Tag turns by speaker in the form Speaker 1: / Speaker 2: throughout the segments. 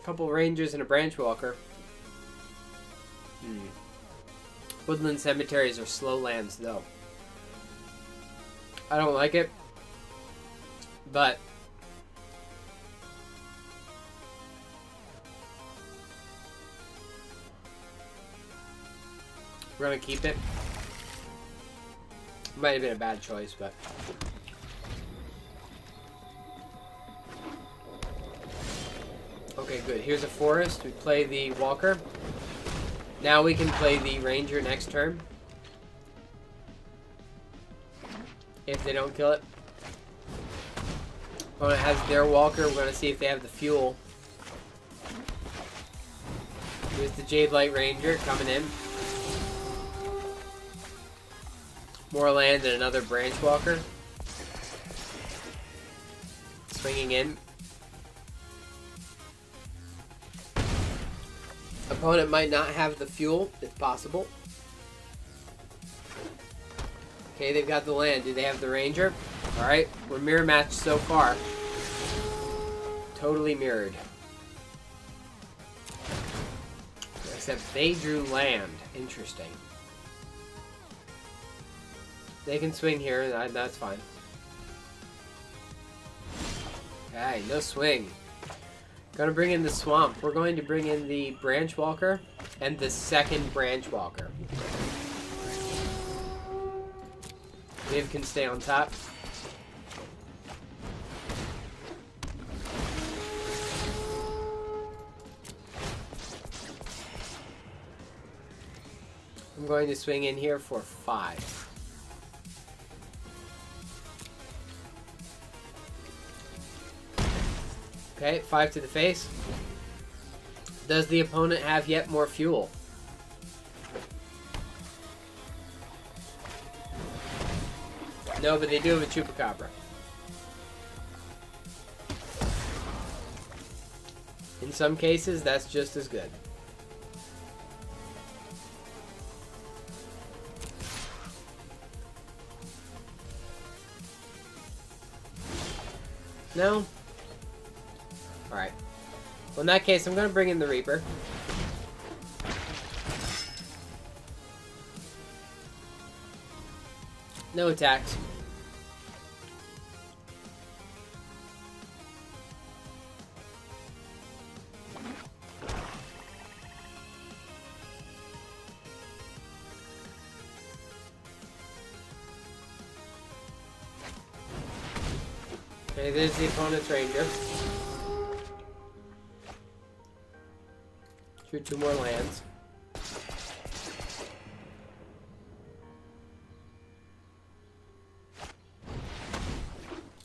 Speaker 1: Couple rangers and a branch walker. Woodland cemeteries are slow lands, though. I don't like it, but we're gonna keep it. Might have been a bad choice, but okay, good. Here's a forest. We play the walker. Now we can play the ranger next turn. If they don't kill it. Opponent has their walker. We're going to see if they have the fuel. Here's the Jade Light Ranger coming in. More land and another branch walker. Swinging in. Opponent might not have the fuel. It's possible. Okay, they've got the land. Do they have the ranger? Alright, we're mirror matched so far. Totally mirrored. Except they drew land. Interesting. They can swing here. That's fine. Okay, no swing. Gonna bring in the swamp. We're going to bring in the branch walker and the second branch walker. Viv can stay on top. I'm going to swing in here for 5. Okay, 5 to the face. Does the opponent have yet more fuel? No, but they do have a Chupacabra. In some cases, that's just as good. No? Alright. Well, in that case, I'm going to bring in the Reaper. No attacks. Okay, there's the opponent's ranger. Drew 2 more lands.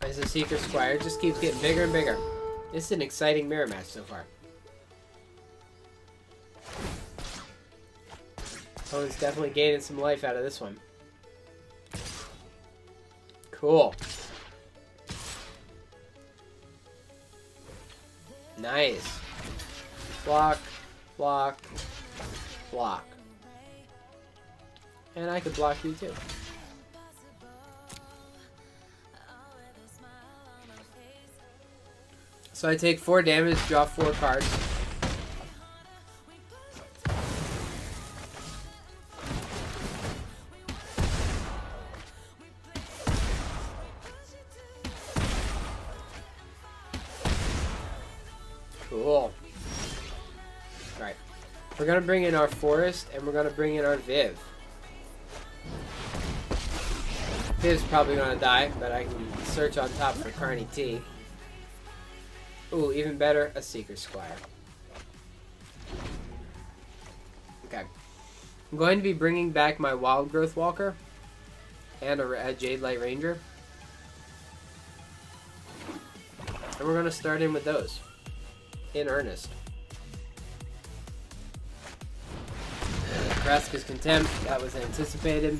Speaker 1: As the Seeker Squire just keeps getting bigger and bigger. This is an exciting mirror match so far. Opponent's definitely gaining some life out of this one. Cool. Nice. Block, block, block. And I could block you too. So I take 4 damage, draw 4 cards. Cool. Alright. We're going to bring in our Forest, and we're going to bring in our Viv. Viv's probably going to die, but I can search on top for Carney T. Ooh, even better, a Seeker Squire. Okay. I'm going to be bringing back my Wild Growth Walker and a Jade Light Ranger. And we're going to start in with those. In earnest. Vraska's Contempt, that was anticipated.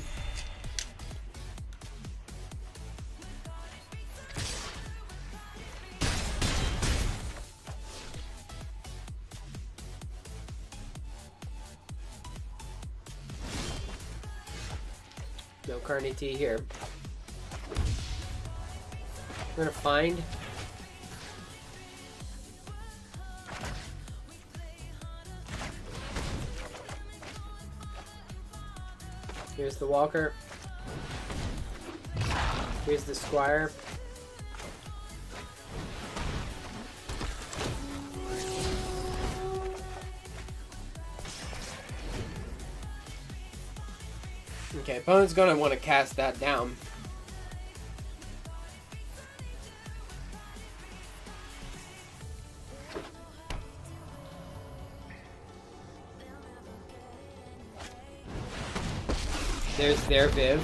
Speaker 1: No Carney T here. We're gonna find. Here's the Walker. Here's the Squire. Okay, opponent's gonna want to cast that down. There's their Viv.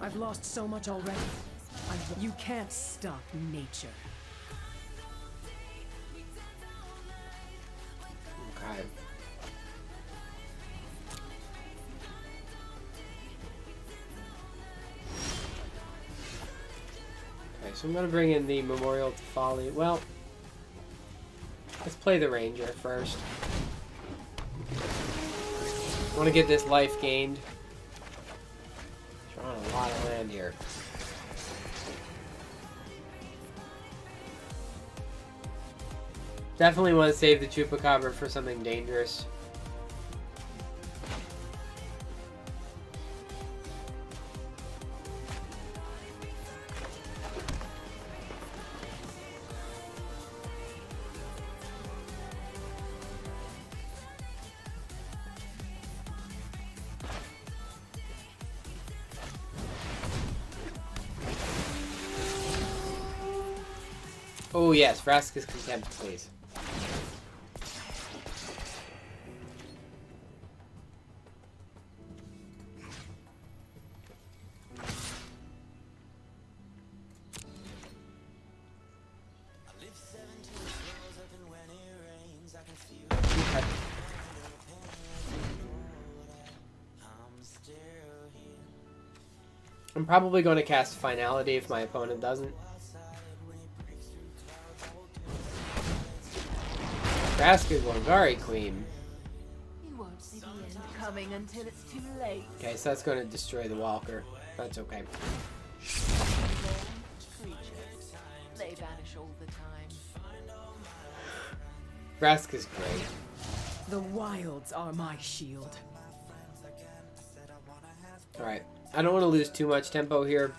Speaker 2: I've lost so much already. You can't stop nature.
Speaker 1: Okay. Okay, so I'm gonna bring in the Memorial to Folly. Well, let's play the Ranger first. I want to get this life gained. Drawing a lot of land here. Definitely want to save the Chupacabra for something dangerous. Oh yes, Vraska's Contempt, please. Okay. I'm probably going to cast Finality if my opponent doesn't. Vraska's Wangari Queen.
Speaker 3: You won't see the end coming until it's too late.
Speaker 1: Okay, so that's going to destroy the Walker. That's okay.
Speaker 3: Creatures, they vanish all the time.
Speaker 1: Vraska's great.
Speaker 2: The wilds are my shield.
Speaker 1: Alright, I don't want to lose too much tempo here.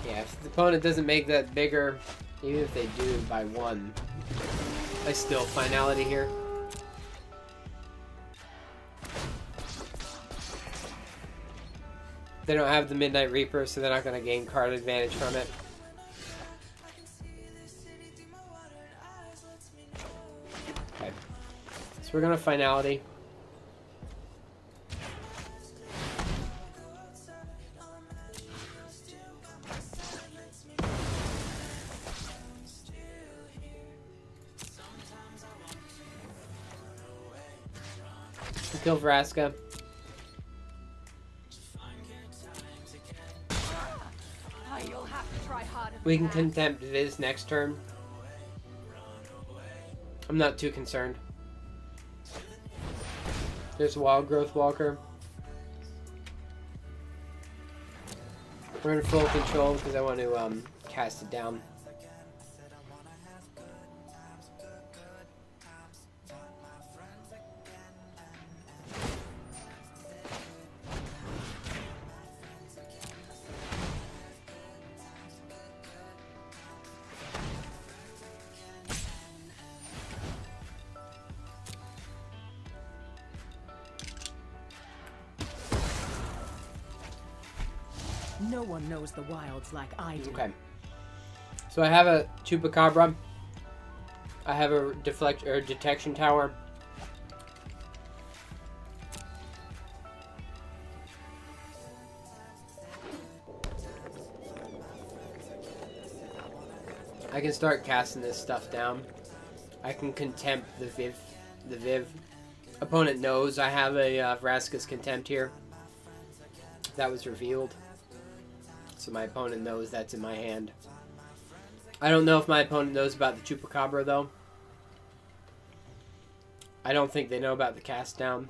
Speaker 1: Yeah, if the opponent doesn't make that bigger, even if they do by 1, I still Finality here. They don't have the Midnight Reaper, so they're not going to gain card advantage from it. Okay, so we're going to Finality. Kill Vraska.
Speaker 3: You'll have to try harder.
Speaker 1: We can Contempt Viz next turn. I'm not too concerned. There's Wild Growth Walker. We're in full control because I want to cast it down.
Speaker 2: No one knows the wilds like I do.
Speaker 1: Okay. So I have a Chupacabra. I have a detection tower. I can start casting this stuff down. I can Contempt the Viv. Opponent knows I have a Vraska's Contempt here. That was revealed. So my opponent knows that's in my hand. I don't know if my opponent knows about the Chupacabra, though. I don't think they know about the cast down.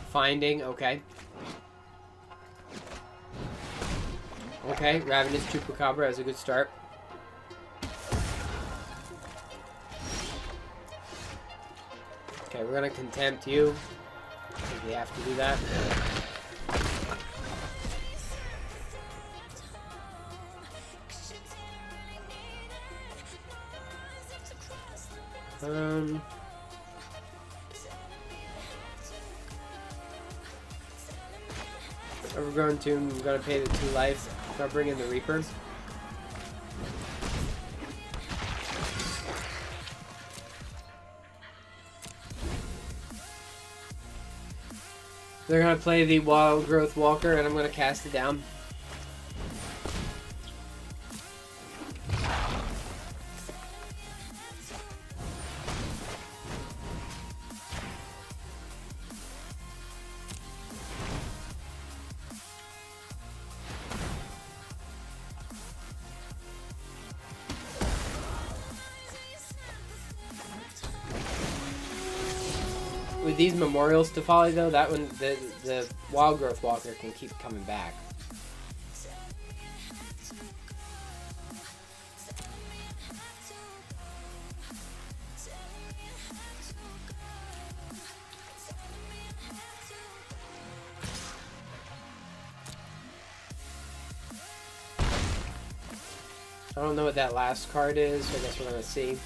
Speaker 1: Finding, okay. Okay, Ravenous Chupacabra has a good start. Okay, we're gonna contempt you. Because we have to do that. Overgrown Tomb, I'm gonna pay the 2 life. I'll bring in the Reaper. They're gonna play the Wild Growth Walker, and I'm gonna cast it down. With these memorials to follow, though, that one, the Wild Growth Walker can keep coming back. I don't know what that last card is, so I guess we're gonna see.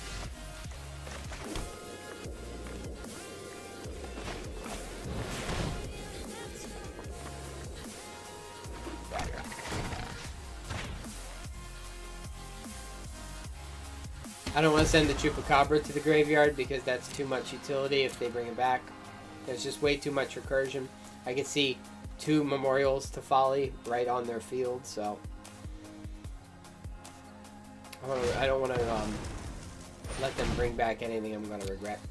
Speaker 1: I don't want to send the Chupacabra to the graveyard because that's too much utility if they bring it back. There's just way too much recursion. I can see 2 memorials to Folly right on their field, so I don't want to let them bring back anything I'm going to regret.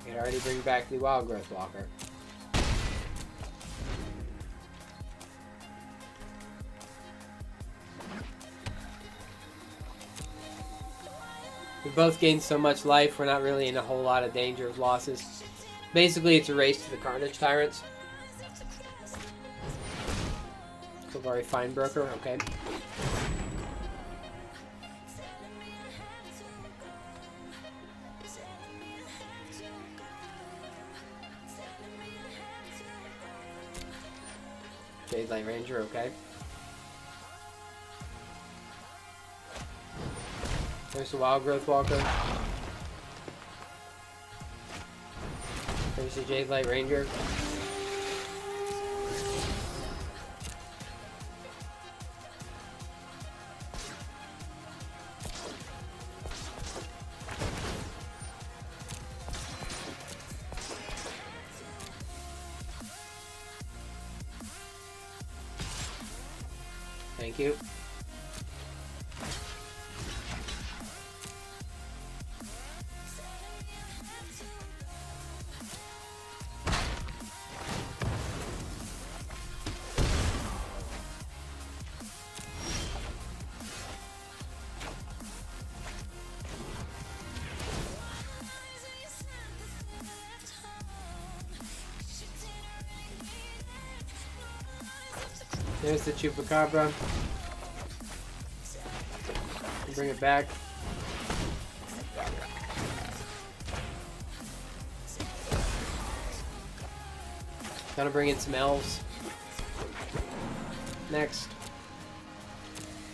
Speaker 1: I can already bring back the Wild Growth Walker. We both gained so much life, we're not really in a whole lot of danger of losses. Basically, it's a race to the Carnage Tyrants. Silvari Finebroker, okay. Jade Light Ranger, okay. There's the Wild Growth Walker. There's the Jade Light Ranger. Thank you. There's the Chupacabra. Bring it back. Gotta bring in some elves. Next.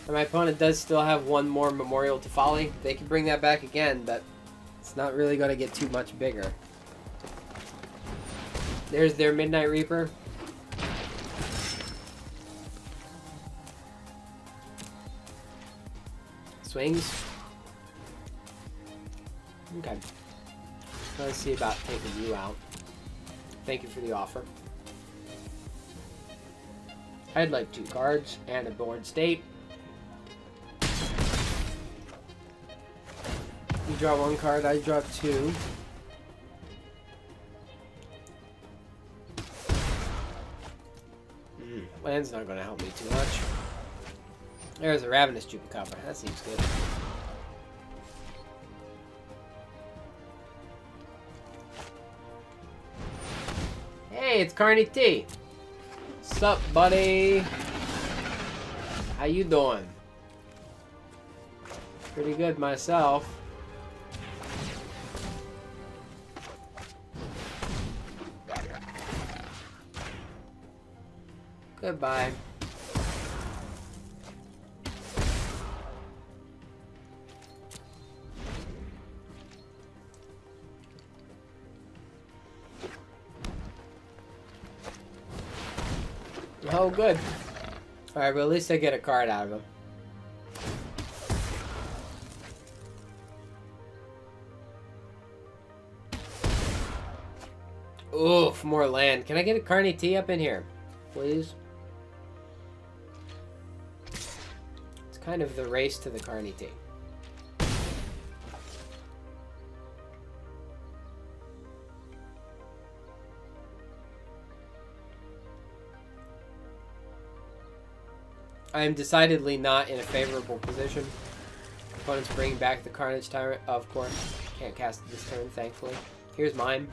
Speaker 1: And my opponent does still have 1 more Memorial to Folly. They can bring that back again, but it's not really gonna get too much bigger. There's their Midnight Reaper. Swings. Okay. Let's see about taking you out. Thank you for the offer. I'd like 2 cards and a board state. You draw 1 card, I draw 2. Land's not going to help me too much. There's a Ravenous Chupacabra. That seems good. Hey, it's Carney T. Sup, buddy? How you doing? Pretty good myself. Goodbye. Oh, good. Alright, but at least I get a card out of him. Oof, more land. Can I get a Carney T up in here? Please? It's kind of the race to the Carney T. I am decidedly not in a favorable position. Opponents bring back the Carnage Tyrant. Of course. Can't cast it this turn, thankfully. Here's mine.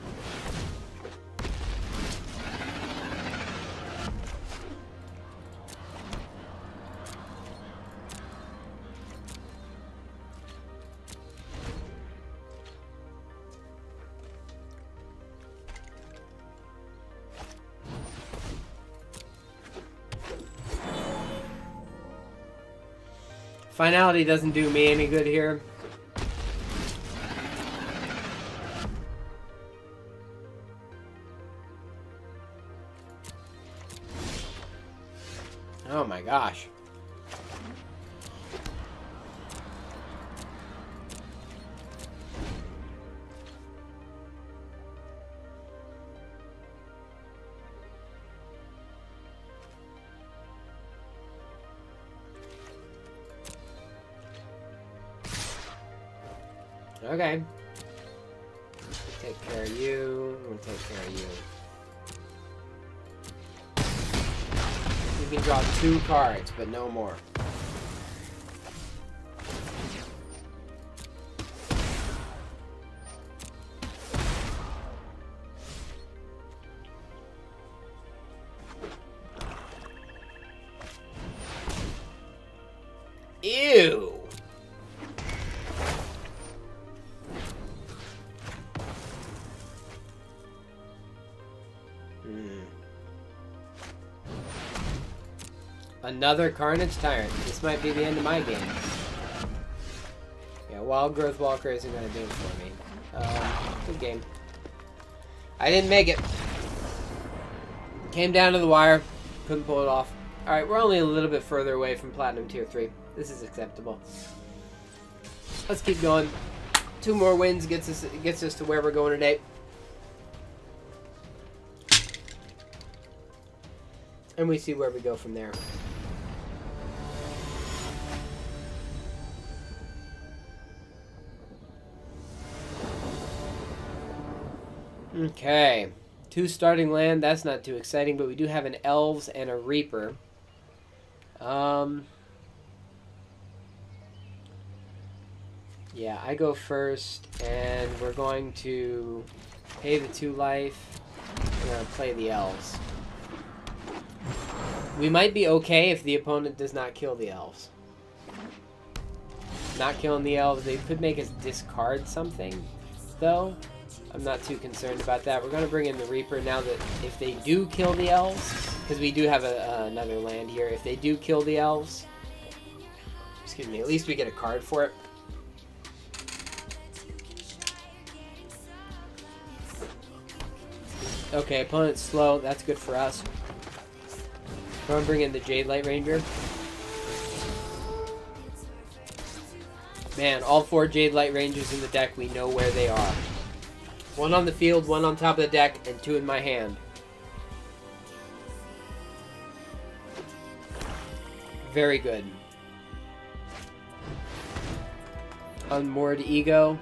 Speaker 1: Finality doesn't do me any good here. Oh my gosh. Okay. Take care of you. We'll take care of you. You can draw 2 cards, but no more. Ew! Another Carnage Tyrant. This might be the end of my game. Yeah, Wild Growth Walker isn't going to do it for me. Good game. I didn't make it. Came down to the wire. Couldn't pull it off. Alright, we're only a little bit further away from Platinum Tier 3. This is acceptable. Let's keep going. 2 more wins gets us to where we're going today. And we see where we go from there. Okay. 2 starting land. That's not too exciting, but we do have an Elves and a Reaper. Yeah, I go first, and we're going to pay the 2 life. We're going to play the Elves. We might be okay if the opponent does not kill the Elves. Not killing the Elves, they could make us discard something, though. I'm not too concerned about that. We're going to bring in the Reaper now that if they do kill the Elves, because we do have another land here, if they do kill the Elves, excuse me, at least we get a card for it. Okay, opponent's slow. That's good for us. We're going to bring in the Jade Light Ranger. Man, all 4 Jade Light Rangers in the deck, we know where they are. 1 on the field, 1 on top of the deck, and 2 in my hand. Very good. Unmoored Ego.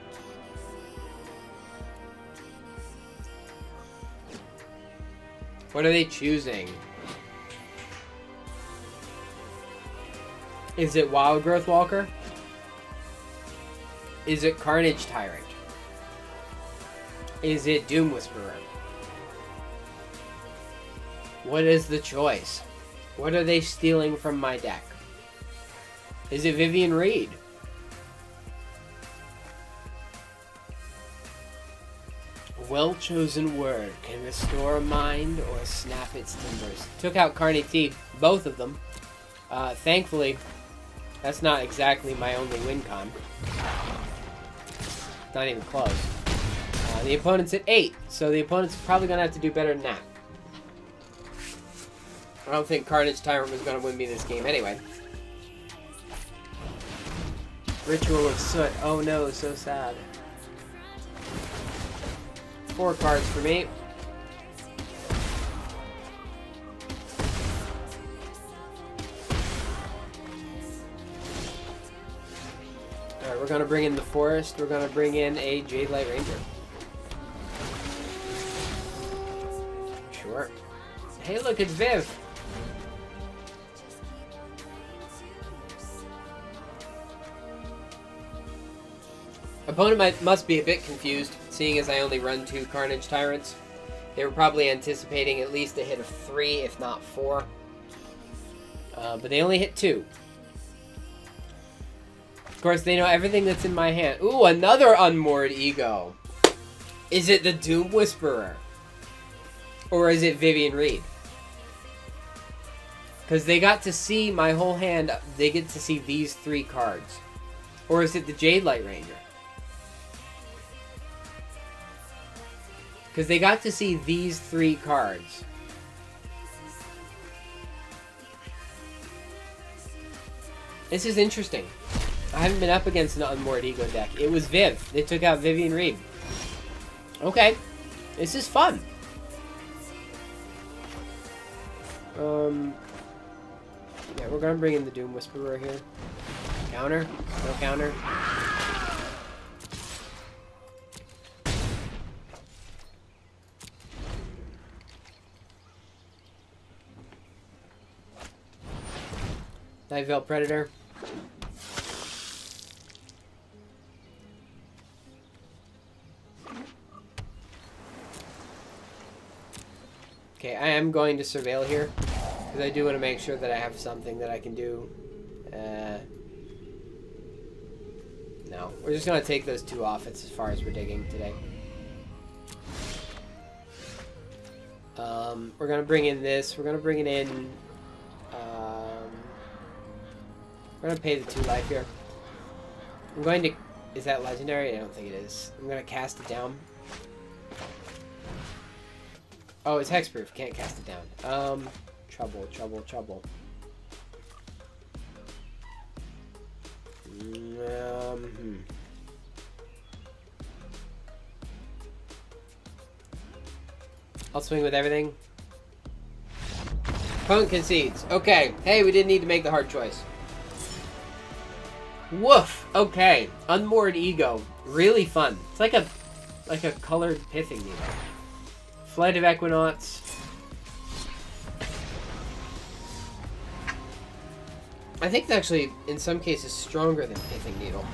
Speaker 1: What are they choosing? Is it Wild Growth Walker? Is it Carnage Tyrant? Is it Doom Whisperer? What is the choice? What are they stealing from my deck? Is it Vivian Reed? A well-chosen word can restore a mind or snap its timbers. Took out Carney T, both of them. Thankfully, that's not exactly my only win con. Not even close. The opponent's at 8, so the opponent's probably going to have to do better than that. I don't think Carnage Tyrant was going to win me this game anyway. Ritual of Soot. Oh no, so sad. 4 cards for me. Alright, we're going to bring in the Forest. We're going to bring in a Jade Light Ranger. Sure. Hey look, it's Viv! Opponent must be a bit confused, seeing as I only run 2 Carnage Tyrants. They were probably anticipating at least a hit of 3, if not 4. But they only hit 2. Of course, they know everything that's in my hand. Ooh, another Unmoored Ego! Is it the Doom Whisperer? Or is it Vivian Reed? Because they got to see my whole hand. They get to see these 3 cards. Or is it the Jade Light Ranger? Because they got to see these 3 cards. This is interesting. I haven't been up against an Unmoored Ego deck. It was Viv. They took out Vivian Reed. Okay. This is fun. Yeah, we're gonna bring in the Doom Whisperer here. Counter? No counter? Night Veil Predator. Okay, I am going to Surveil here, because I do want to make sure that I have something that I can do. No, we're just going to take those 2 off. It's as far as we're digging today. We're going to bring in this. We're going to bring it in. We're going to pay the 2 life here. I'm going to... Is that legendary? I don't think it is. I'm going to cast it down. Oh, it's hexproof. Can't cast it down. Trouble, trouble, trouble. I'll swing with everything. Opponent concedes. Okay. Hey, we didn't need to make the hard choice. Woof. Okay. Unmoored Ego. Really fun. It's like a colored pithing needle. Flight of Equinaughts. I think it's actually, in some cases, stronger than Pithing Needle.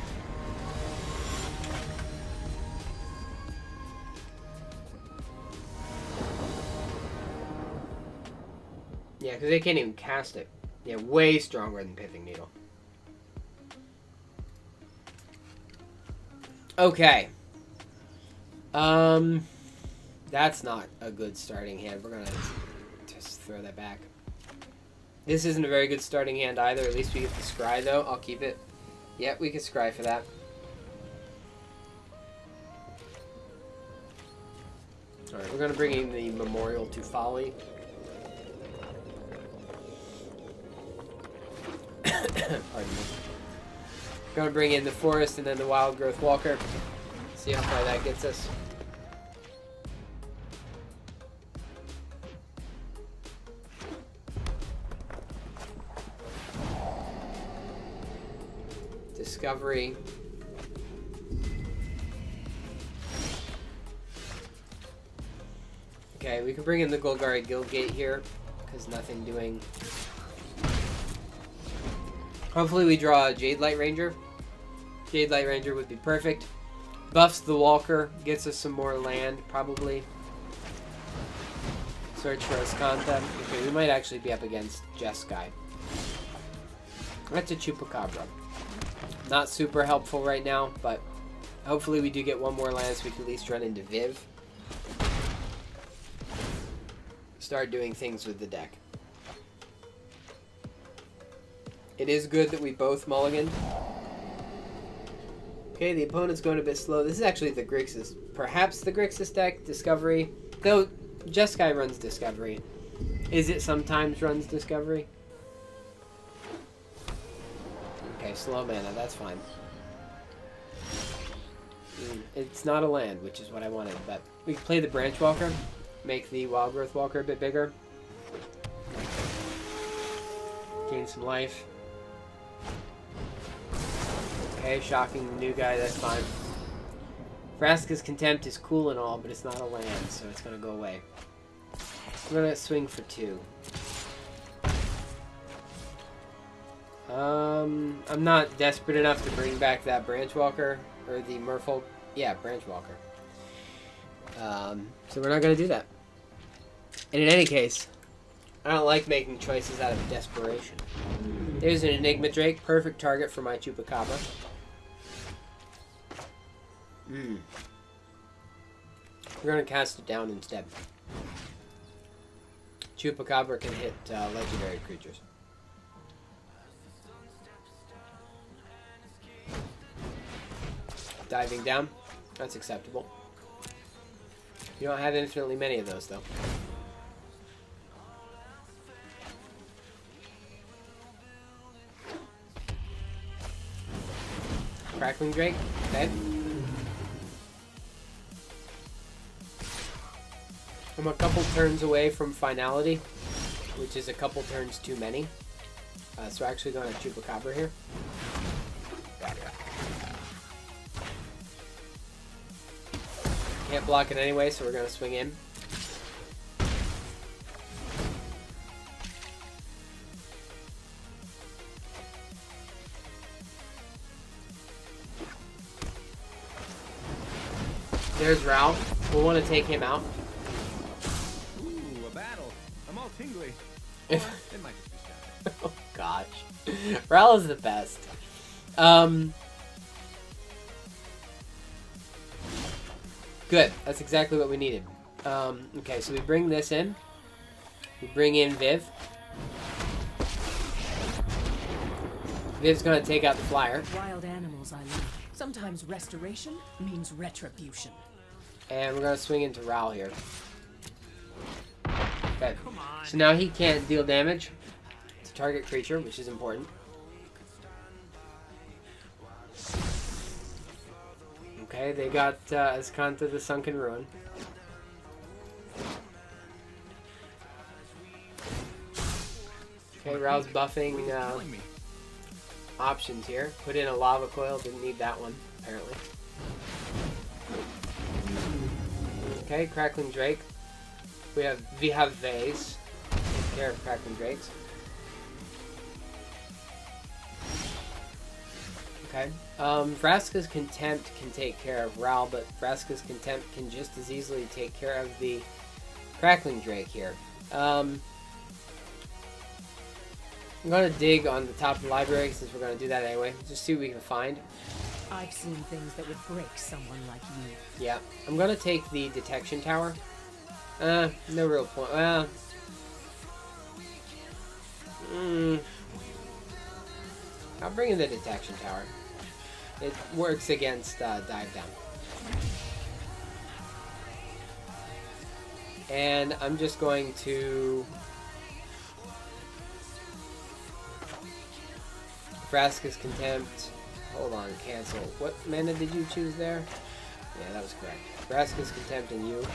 Speaker 1: Yeah, because they can't even cast it. Yeah, way stronger than Pithing Needle. Okay. That's not a good starting hand. We're gonna just throw that back. This isn't a very good starting hand either. At least we get the Scry, though. I'll keep it. Yeah, we can Scry for that. Alright, we're going to bring in the Memorial to Folly. Pardon me. Going to bring in the Forest and then the Wild Growth Walker. See how far that gets us. Discovery. Okay, we can bring in the Golgari Guildgate here, because nothing doing. Hopefully we draw a Jade Light Ranger. Jade Light Ranger would be perfect. Buffs the Walker, gets us some more land, probably. Search for Escanta. Okay, we might actually be up against Jeskai. That's a Chupacabra. Not super helpful right now, but hopefully we do get one more land so we can at least run into Viv. Start doing things with the deck. It is good that we both mulliganed. Okay, the opponent's going a bit slow. This is actually the Grixis. Perhaps the Grixis deck, Discovery. Though, Jeskai runs Discovery. Is it sometimes runs Discovery? Okay, slow mana, that's fine. It's not a land, which is what I wanted, but we can play the Branch Walker. Make the Wild Growth Walker a bit bigger. Gain some life. Okay, shocking the new guy, that's fine. Vraska's Contempt is cool and all, but it's not a land, so it's going to go away. I'm going to swing for 2. I'm not desperate enough to bring back that Branch Walker, or the Merfolk. Yeah, Branch Walker. So we're not going to do that. And in any case, I don't like making choices out of desperation. There's an Enigma Drake, perfect target for my Chupacabra. We're going to cast it down instead. Chupacabra can hit legendary creatures. Diving down. That's acceptable. You don't have infinitely many of those, though. Crackling Drake. Okay. I'm a couple turns away from finality, which is a couple turns too many. So we're actually going to Chupacabra here. Can't block it anyway, so we're going to swing in. There's Ralph. We'll want to take him out.
Speaker 4: Ooh, a battle. I'm all tingly. Or it might just be sad.
Speaker 1: Oh gosh. Ralph is the best. Good. That's exactly what we needed. Okay, so we bring this in. We bring in Viv. Viv's gonna take out the flyer.
Speaker 2: Wild animals I like. Sometimes restoration means retribution.
Speaker 1: And we're gonna swing into Ral here. Okay. So now he can't deal damage to target creature, which is important. Okay, they got Escanta the Sunken Ruin. Okay, Ral's buffing options here. Put in a Lava Coil, didn't need that one, apparently. Okay, Crackling Drake. We have Vase. Take care of Crackling Drakes. Okay. Vraska's Contempt can take care of Ral, but Vraska's Contempt can just as easily take care of the Crackling Drake here. I'm going to dig on the top of the library since we're going to do that anyway. Just see what we can find.
Speaker 2: I've seen things that would break someone like you.
Speaker 1: Yeah. I'm going to take the Detection Tower. No real point. Well... I'll bring in the Detection Tower. It works against Dive Down. And I'm just going to... Vraska's Contempt. Hold on, cancel. What mana did you choose there? Yeah, that was correct. Vraska's Contempt and you.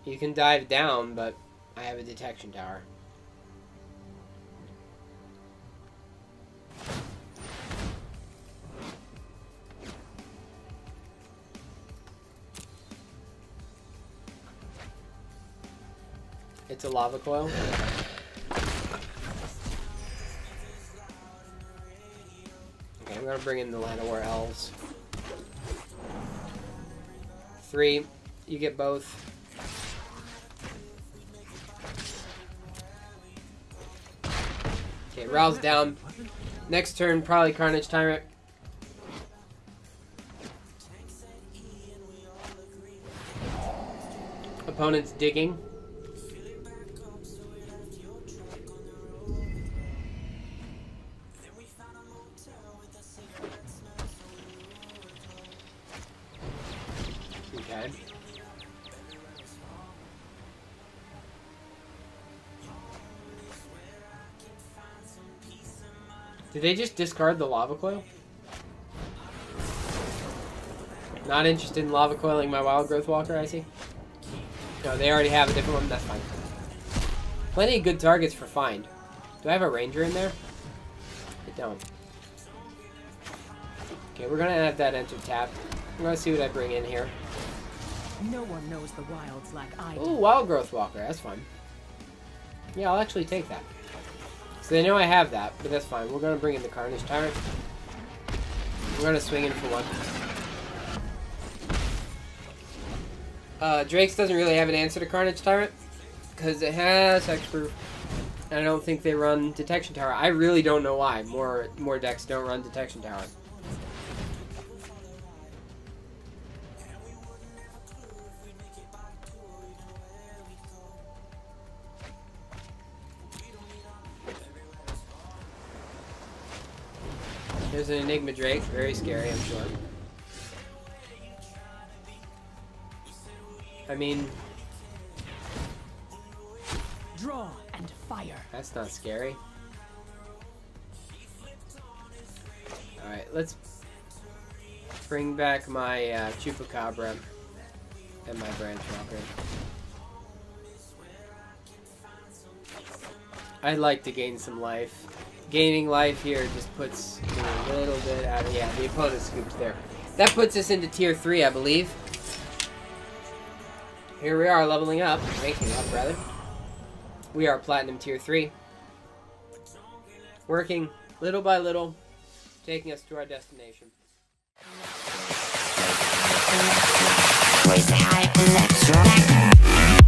Speaker 1: You can dive down, but I have a Detection Tower. It's a Lava Coil. Okay, I'm gonna bring in the Land of War Elves. 3. You get both. Okay, Ral's down. Next turn, probably Carnage Tyrant. Opponent's digging. Okay. Did they just discard the lava coil? Not interested in lava coiling my wild growth walker, I see. No, they already have a different one. That's fine. Plenty of good targets for find. Do I have a ranger in there? I don't. Okay, we're gonna have that enter tap. I'm gonna see what I bring in here.
Speaker 2: No one knows the wilds like I do.
Speaker 1: Ooh, wild growth walker. That's fine. Yeah, I'll actually take that. So they know I have that, but that's fine. We're gonna bring in the Carnage Tyrant. We're gonna swing in for one. Drake's doesn't really have an answer to Carnage Tyrant because it has hexproof. And I don't think they run Detection Tower. I really don't know why. More decks don't run Detection Tower. There's an Enigma Drake. Very scary, I'm sure. I mean...
Speaker 2: Draw and fire.
Speaker 1: That's not scary. Alright, let's bring back my Chupacabra and my Branch Walker. I'd like to gain some life. Gaining life here just puts me a little bit out of... Yeah, the opponent scoops there. That puts us into tier 3, I believe. Here we are, leveling up. Ranking up, rather. We are Platinum tier 3. Working little by little, taking us to our destination.
Speaker 5: Raise the high electro.